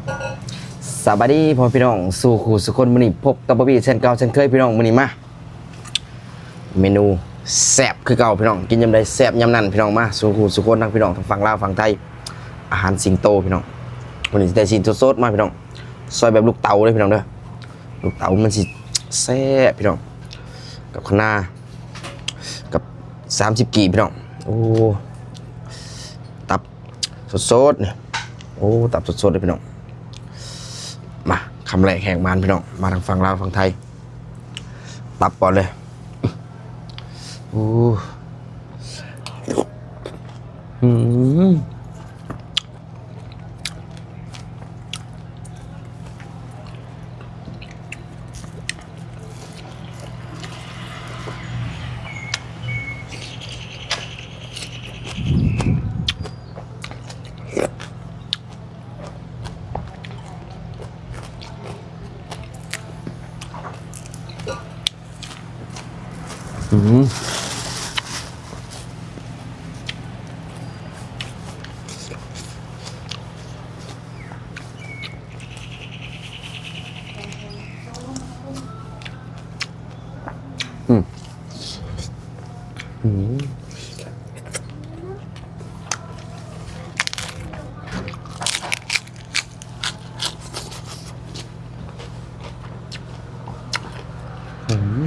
สวัสดีพ่อพี่น้องสู่ขู่สุคนมื้อนี้พบกับบ๊อบบี้เช่นเก่าเช่นเคยพี่น้องมื้อนี้มาเมนูแซ่บคือเก่าพี่น้องกินยำใดแซ่บยำนั้นพี่น้องมาสู่ขู่สุคนทั้งพี่น้องทั้งฝั่งลาวฝั่งไทยอาหารสิงโตพี่น้องมื้อนี้ได้สินสดๆมาพี่น้องซอยแบบลูกเต๋าเลยพี่น้องเด้อลูกเต๋ามันสิแซ่บพี่น้องกับคะน้ากับ30 กีบพี่น้องโอ้ตับสดๆเนี่ยโอ้ตับสดๆเลยพี่น้องมาคำแรกแห่งมานพี่น้องมาทางฝั่งลาวฝั่งไทยตับก่อนเลยโอ้อืมอืมอืมอืม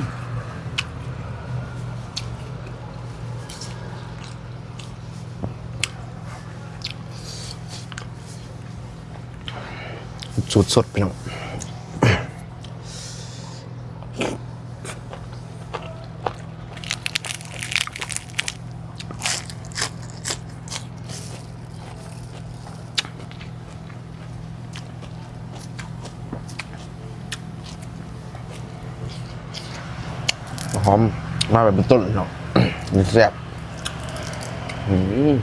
สูตรสดพี่น้องหอมมาแบบเป็นต้นเนาะมันแซ่บอืม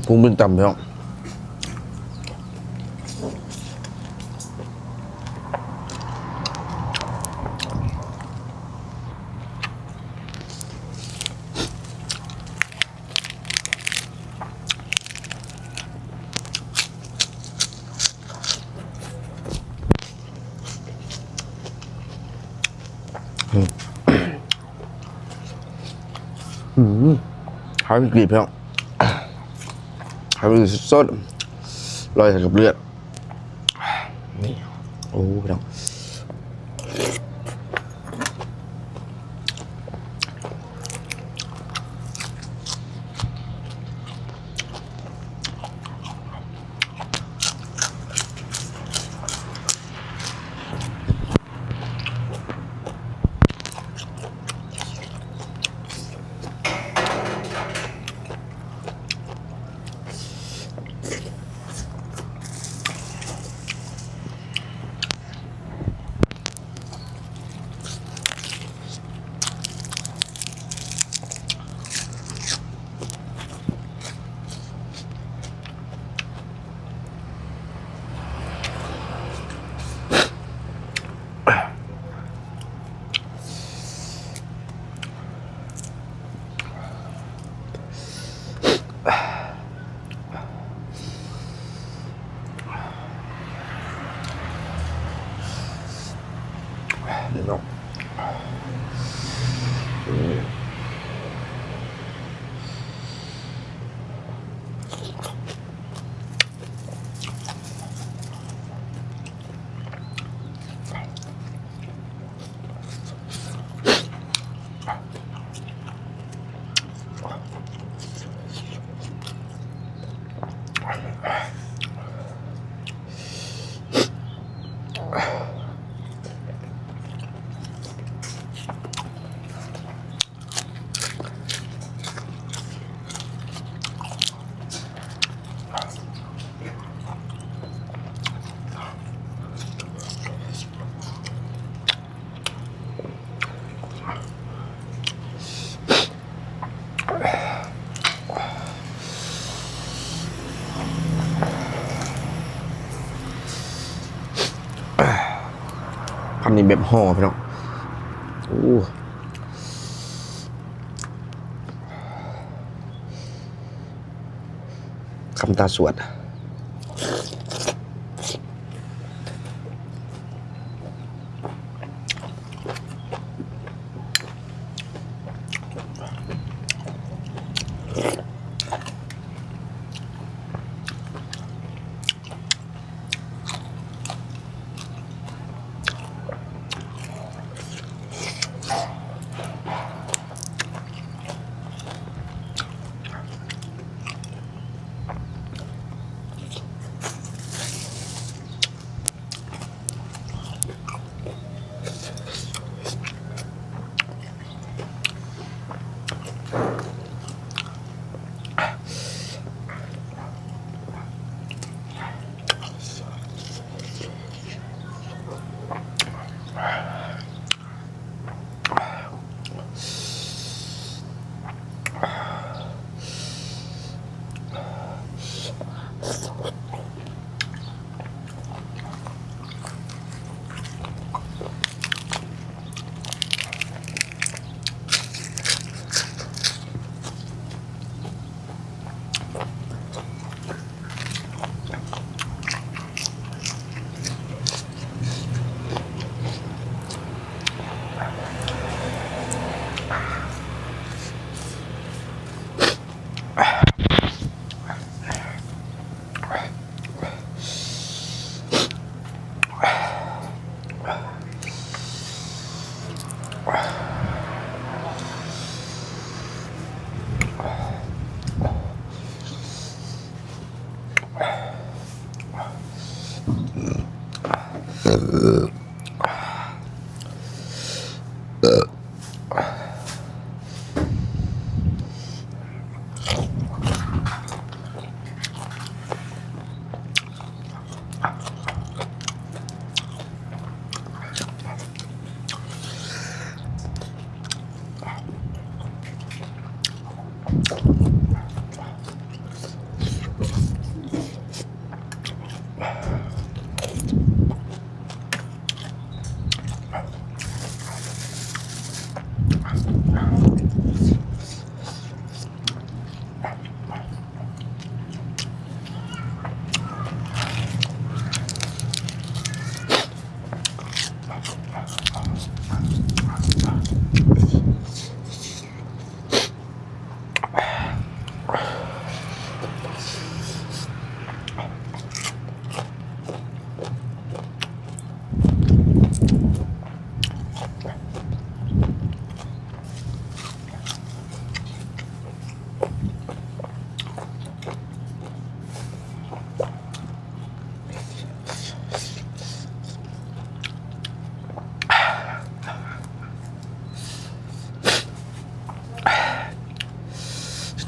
พุงเป็นต่ำพี่น้องหายไปกรีบพี่น้องหายไปสดลอยใส่กับเลือดนี่โอ้พี่น้อง คำนี้แบบห่อพี่น้องคำตาสวด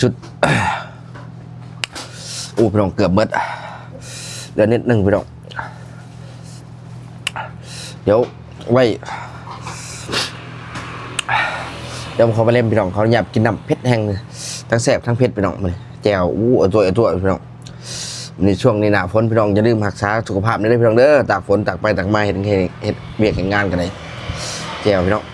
ชุด พี่น้องเกือบเบิดเดี๋ยวนิดนึงพี่น้องเดี๋ยวไว้เดี๋ยวเขาไปเล่นพี่น้องเขาอยากกินน้ำเผ็ดแห้งทั้งแสบทั้งเผ็ดพี่น้องมาเลยแจ่วตัวพี่น้องในช่วงนี้หน้าฝนพี่น้องอย่าลืมรักษาสุขภาพนี่ด้วยพี่น้องเด้อตากฝนตากไปตากมาเห็นเบียกเห็นงานกันเลยแจ่วพี่น้อง